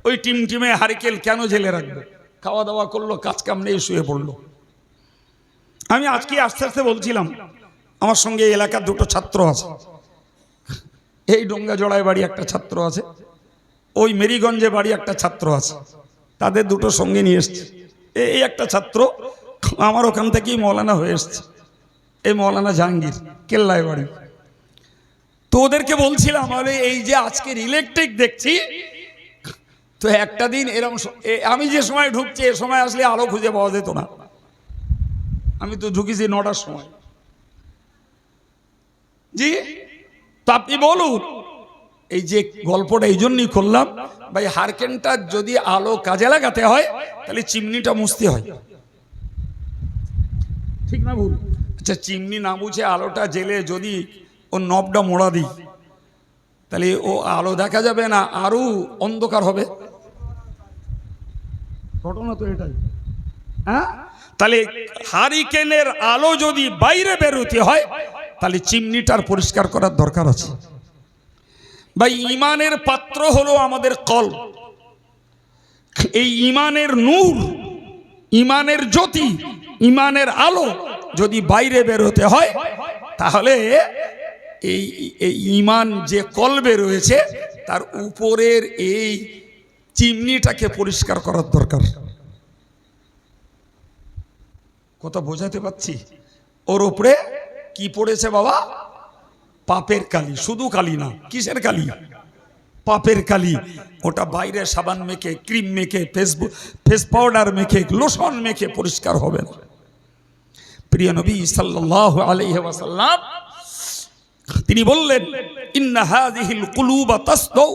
ওই টিমটিমে হারিকেল কেন জেলে রাখবে? খাওয়া দাওয়া করলো, কাজ কাম নেই, শুয়ে পড়লো। আমি আজকে আস্তে আস্তে বলছিলাম, আমার সঙ্গে এই এলাকার দুটো ছাত্র আছে, এই ডোঙ্গা জড়ায় বাড়ি একটা ছাত্র আছে, ওই মেরিগঞ্জে বাড়ি একটা ছাত্র আছে, তাদের দুটো সঙ্গে নিয়ে এসছে। এই একটা ছাত্র আমার ওখান থেকেই মৌলানা হয়ে এসছে, এই মৌলানা জাহাঙ্গীর, কেল্লায় বাড়ি। তো ওদেরকে বলছিলাম, এই যে আজকের ইলেকট্রিক দেখছি, তো একটা দিন এরকম আমি যে সময় ঢুকছি এ সময় আসলে আলো খুঁজে পাওয়া যেত না। আমি তো ঢুকেছি 9টার সময়। জি, তো আপনি বলুন, এই যে গল্পটা এই জন্যই করলাম ভাই, হারকেনটা যদি আলো কাজে লাগাতে হয় তাহলে চিমনিটা মুছতে হয়, ঠিক না ভুল? আচ্ছা, চিমনি না মুছে আলোটা জেলে যদি ও নবটা মোড়া দিই, তাহলে ও আলো দেখা যাবে না, আরো অন্ধকার হবে। ঘটনা তো এটাই। হ্যাঁ, তাহলে হারিকেনের আলো যদি বাইরে বেরোতে হয় তাহলে চিমনিটার পরিষ্কার করার দরকার আছে। ভাই, ইমানের পাত্র হলো আমাদের কলব। এই ইমানের নূর, ইমানের জ্যোতি, ইমানের আলো যদি বাইরে বেরোতে হয় তাহলে এই ইমান যে কলবে রয়েছে তার উপরের এই চিমনিটাকে পরিষ্কার করার দরকার। কথা বোঝাতে পারছি? ওর উপরে কি পড়েছে বাবা? পাপের কালি। শুধু কালি না, কিসের কালি? পাপের কালি। ওটা বাইরে সাবান মেখে, ক্রিম মেখে, ফেস পাউডার মেখে, লোশন মেখে পরিষ্কার হবে না। প্রিয় নবী সাল্লাল্লাহু আলাইহি ওয়াসাল্লাম তিনি বললেন, ইন্না হাযিহিল কুলুবা তাসদাউ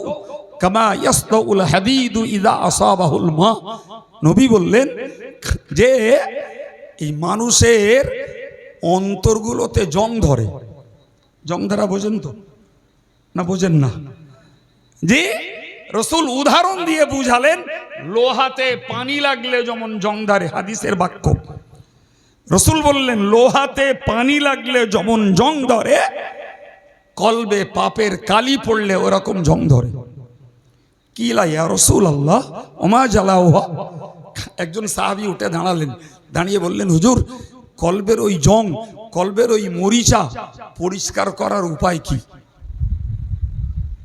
কামা ইয়াসদাউল হাদীদু ইযা আসাবাহুল মা। নবী বললেন যে এই মানুষের অন্তরগুলোতে জং ধরে। জং ধরা বোঝেন তো না? বোঝেন না? জি, রাসূল উদাহরণ দিয়ে বুঝালেন, লোহাতে পানি লাগলে যেমন জং ধরে, হাদিসের বাক্য। রাসূল বললেন লোহাতে পানি লাগলে যেমন জং ধরে, কলবে পাপের কালি পড়লে ওরকম জং ধরে। কি লা ইয়া রাসূলুল্লাহ ওমা জালাউহা। একজন সাহাবী উঠে দাঁড়ালেন, দাঁড়িয়ে বললেন, হুজুর, কলবের ওই জং, কলবের ওই মরিচা পরিষ্কার করার উপায় কি?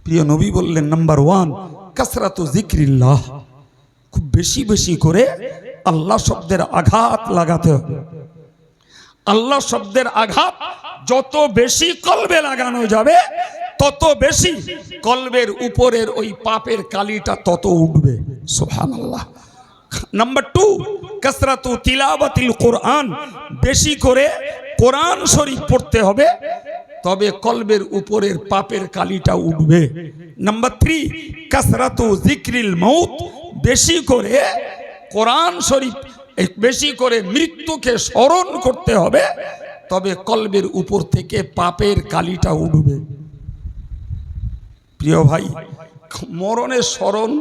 প্রিয় নবী বললেন, নাম্বার 1 কাসরাতু যিকরিল্লাহ। খুব বেশি বেশি করে আল্লাহ শব্দের আঘাত লাগাতে হবে। আল্লাহ শব্দের আঘাত যত বেশি কলবে লাগানো যাবে তত বেশি কলবের উপরের ওই পাপের কালিটা তত উঠবে। সুবহানাল্লাহ। নাম্বার 2 কাসরাতু তিলাওয়াতিল কোরআন। বেশি করে কোরআন শরীফ পড়তে হবে, তবে কলবের উপরের পাপের কালিটা উঠবে। নাম্বার 3 কাসরাতু যিকরিল মাউত। বেশি করে কোরআন শরীফ, বেশি করে মৃত্যুকে স্মরণ করতে হবে, তবে কলবের উপর থেকে পাপের কালিটা উঠবে। প্রিয় ভাই, মরণের স্মরণ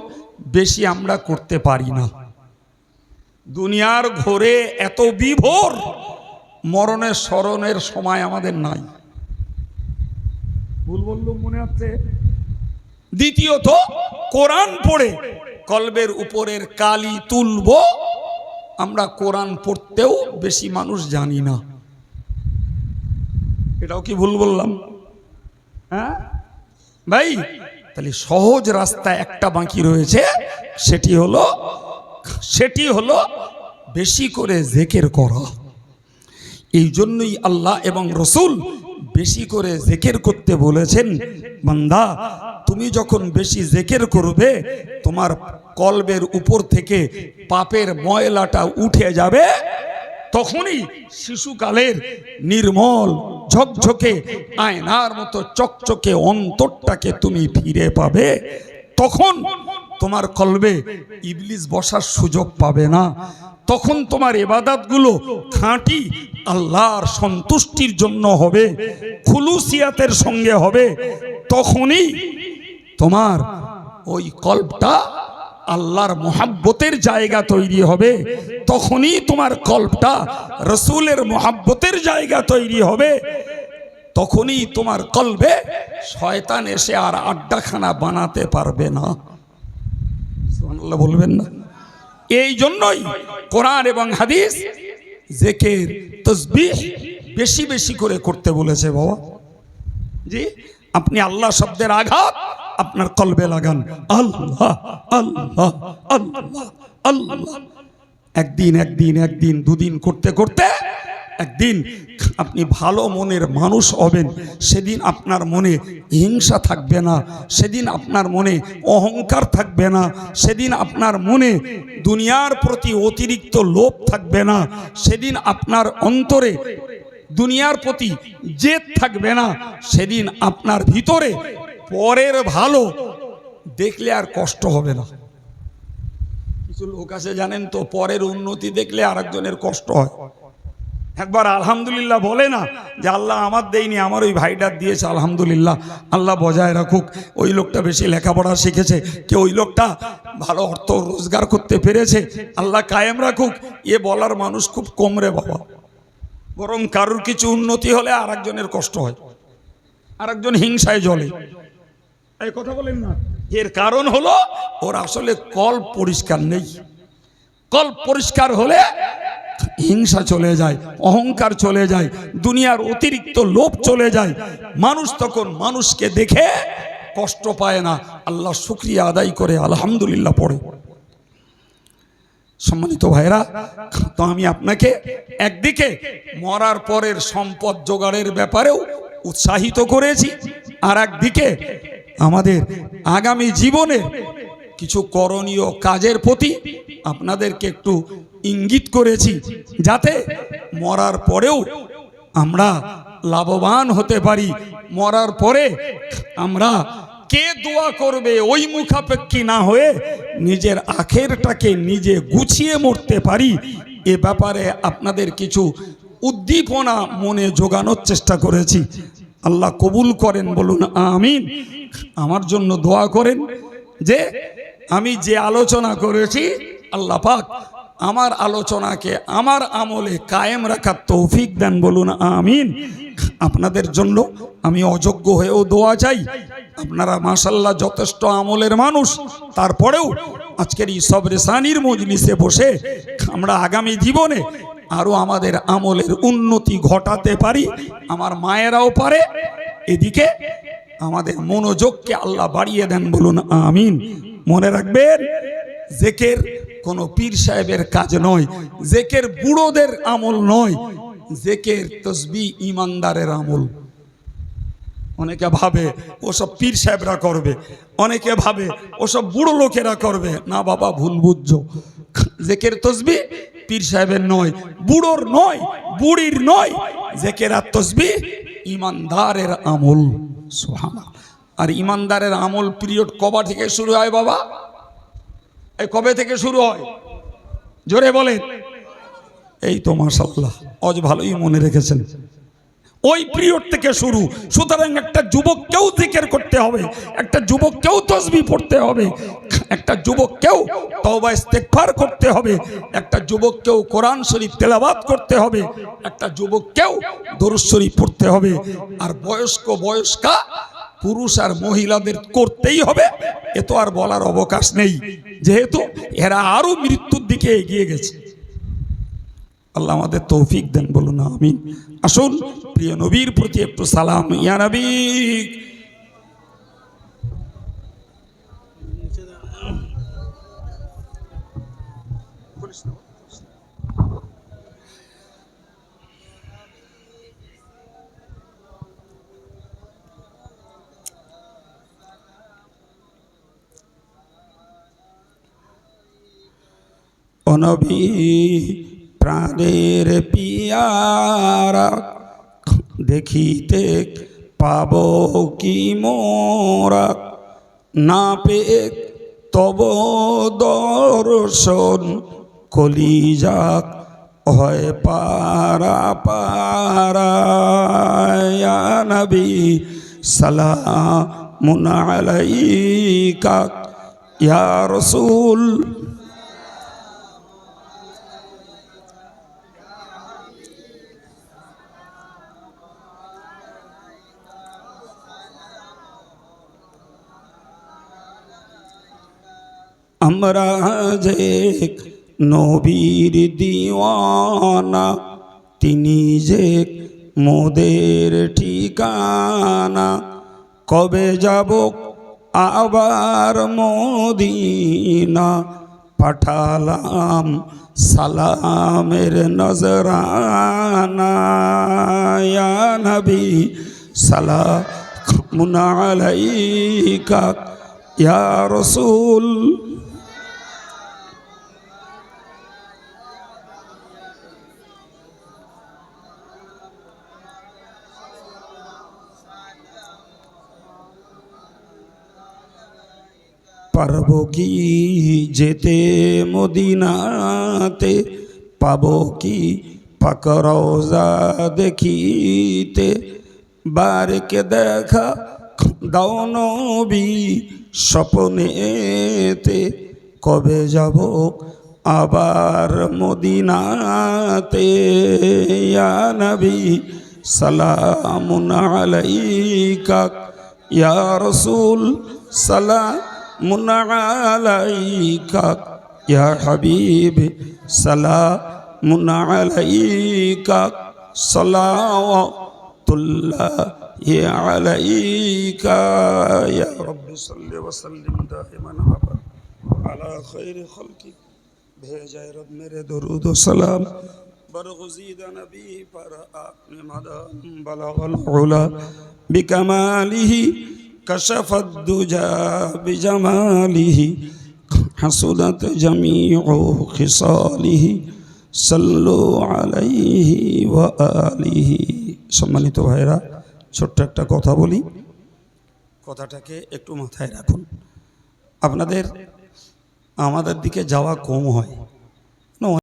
বেশি আমরা করতে পারি না। দুনিয়ার ঘোরে এত বিভোর, মরণের স্মরণের সময় আমাদের নাই। ভুল বললাম মনে হচ্ছে? দ্বিতীয়ত, কোরআন পড়ে কলবের উপরের কালি তুলব, আমরা কোরআন পড়তেও বেশি মানুষ জানি না। এটাও কি ভুল বললাম? হ্যাঁ ভাই, তাহলে সহজ রাস্তা একটা বাকি রয়েছে, সেটি হলো বেশি করে জিকির করা। এই জন্যই আল্লাহ এবং রাসূল বেশি করে জিকির করতে বলেছেন। বান্দা, তুমি যখন বেশি জিকির করবে, তোমার কলবের উপর থেকে পাপের ময়লাটা উঠে যাবে। তখনই শিশুকালের নির্মল ঝকঝকে আয়নার মতো চকচকে অন্তরটাকে তুমি ফিরে পাবে। তখন তোমার কলবে ইবলিস বসার সুযোগ পাবে না। তখন তোমার ইবাদতগুলো খাঁটি আল্লাহর সন্তুষ্টির জন্য হবে, খুলুসিয়াতের সঙ্গে হবে। তখনই তোমার ওই কলবটা আল্লাহর মোহাব্বতের জায়গা তৈরি হবে। তখনই তোমার কলবটা রাসূলের মোহাব্বতের জায়গা তৈরি হবে। তখনই তোমার কলবে শয়তান এসে আর আড্ডাখানা বানাতে পারবে না। সুবহানাল্লাহ বলবেন না? এই জন্যই কোরআন এবং হাদিস জিকির তাসবিহ বেশি বেশি করে করতে বলেছে বাবা। জি, আপনি আল্লাহ শব্দের আঘাত আপনার কলবে লাগান, আল্লাহ আল্লাহ আল্লাহ আল্লাহ। একদিন একদিন একদিন দুদিন করতে করতে একদিন আপনি ভালো মনের মানুষ হবেন। সেদিন আপনার মনে হিংসা থাকবে না, সেদিন আপনার মনে অহংকার থাকবে না, সেদিন আপনার মনে দুনিয়ার প্রতি অতিরিক্ত লোভ থাকবে না, সেদিন আপনার অন্তরে দুনিয়ার প্রতি জেদ থাকবে না, সেদিন আপনার ভিতরে পরের ভালো দেখলে আর কষ্ট হবে না। কিছু লোক আছে জানেন তো, পরের উন্নতি দেখলে আরেকজনের কষ্ট হয়। একবার আলহামদুলিল্লাহ বলে না যে আল্লাহ আমার দেয়নি, আমার ওই ভাইটার দিয়েছে, আলহামদুলিল্লাহ, আল্লাহ বজায় রাখুক। ওই লোকটা বেশি লেখাপড়া শিখেছে, কে ওই লোকটা ভালো অর্থ রোজগার করতে পেরেছে, আল্লাহ কায়েম রাখুক। এ বলার মানুষ খুব কম রে বাবা। বরং কারুর কিছু উন্নতি হলে আরেকজনের কষ্ট হয়, আরেকজন হিংসায় জ্বলে। এই কথা বলেন না? এর কারণ হলো ওর আসলে কল্প পরিষ্কার নেই। কল্প পরিষ্কার হলে হিংসা চলে যায়, অহংকার চলে যায়, দুনিয়ার অতিরিক্ত লোভ চলে যায়। মানুষ তখন মানুষকে দেখে কষ্ট পায় না, আল্লাহ শুকরিয়া আদায় করে আলহামদুলিল্লাহ পড়ে। সম্মানিত ভাইরা, তো আমি আপনাকে একদিকে মরার পরের সম্পদ জোগাড়ের ব্যাপারেও উৎসাহিত করেছি, আর একদিকে আমাদের আগামী জীবনে কিছু করণীয় কাজের প্রতি আপনাদেরকে একটু ইঙ্গিত করেছি, যাতে মরার পরেও আমরা লাভবান হতে পারি। মরার পরে আমরা কে দোয়া করবে ওই মুখাপেক্ষী না হয়ে নিজের আখেরটাকে নিজে গুছিয়ে মরতে পারি, এ ব্যাপারে আপনাদের কিছু উদ্দীপনা মনে জোগানোর চেষ্টা করেছি। আল্লাহ কবুল করেন, বলুন আমিন। আমার জন্য দোয়া করেন যে আমি যে আলোচনা করেছি আল্লাহ পাক আমার আলোচনাকে আমার আমলে কায়েম রাখার তৌফিক দেন, বলুন আমিন। আপনাদের জন্য আমি অযোগ্য হয়েও দোয়া চাই। আপনারা মাশাআল্লাহ যথেষ্ট আমলের মানুষ, তারপরেও আজকের এই সবরে সানির মজলিসে বসে আমরা আগামী জীবনে আরো আমাদের আমলের উন্নতি ঘটাতে পারি, আমার মায়েরাও পারে। এদিকে আমাদের মনোযোগকে আল্লাহ বাড়িয়ে দেন, বলুন আমিন। মনে রাখবেন, জিকির কোনো পীর সাহেবের কাজ নয়, জিকির বুড়োদের আমল নয়, জিকির তাসবিহ ইমানদারের আমল। অনেকে ভাবে ওসব পীর সাহেবরা করবে, অনেকে ভাবে ওসব বুড়ো লোকেরা করবে। না বাবা, ভুল বুঝছো। জিকির তাসবিহ পীর সাহেবের নয়, বুড়োর নয়, বুড়ির নয়, জিকির আর তাসবিহ ইমানদারের আমল। সুবহানাল্লাহ। আর ইমানদারের আমল পিরিয়ড কবে থেকে শুরু হয় বাবা? এই কবে থেকে শুরু হয়? জোরে বলেন। এই তো মাশাআল্লাহ, আজ ভালোই মনে রেখেছেন, ওই পিরিয়ড থেকে শুরু। সুতরাং একটা যুবককেও জিকির করতে হবে, একটা যুবককেও তাসবিহ পড়তে হবে, একটা যুবককেও তওবা ইস্তেগফার করতে হবে, একটা যুবককেও কোরআন শরীফ তেলাওয়াত করতে হবে, একটা যুবককেও দরুদ শরীফ পড়তে হবে। আর বয়স্কা পুরুষ আর মহিলাদের করতেই হবে, এ তো আর বলার অবকাশ নেই, যেহেতু এরা আরো মৃত্যুর দিকে এগিয়ে গেছে। আল্লাহ আমাদের তৌফিক দেন, বলুন আমিন। আসুন প্রিয় নবীর প্রতি একটু সালাম। ইয়া নবী, ও নবী প্রাণের পিয়ারা, দেখিতে পাব কি মোরা, না পেয়ে তব দর্শন, কলিজা হয় পারা পারা। ইয়া নবী সালামুন আলাইকা ইয়া রাসূল। আমরা যে নবীর দিওয়ানা, তিনি যে মোদের ঠিকানা। কবে যাব আবার মদিনা, পাঠালাম সালামের নজরানা। ইয়া নবী সালামুন আলাইকা, ইয়া রাসূল পারবো কি যেতে মদিনাতে, পাবো কি পাক রওজা দেখিতে। বারকে দেখা দাও নবী স্বপ্নেতে, কবে যাব আবার মদিনাতে। ইয়া নবী সালামুন আলাইকা, ইয়া রাসূল সালামুন আলাইকা, ইয়া হাবিব সালামুন আলাইকা। সালাওয়াতুল্লাহি আলাইকা ইয়া রাব্বি সাল্লি ওয়া সাল্লিম দাইমান আবাদ আলা খায়রি খালকি। भेजाए रब मेरे दरूद व सलाम बरगुज़ीदा नबी पर आपने मदाम बलगल उला बिकमालिही कशफत दुजा बिजमालिही हसुदत जमीउ खिसालिही सल्लु अलैहि व आलिहि। सम्मानित भाइरा, ছোট্ট একটা কথা বলি, কথাটাকে একটু মাথায় রাখুন। আপনাদের আমাদের দিকে যাওয়া কম হয়।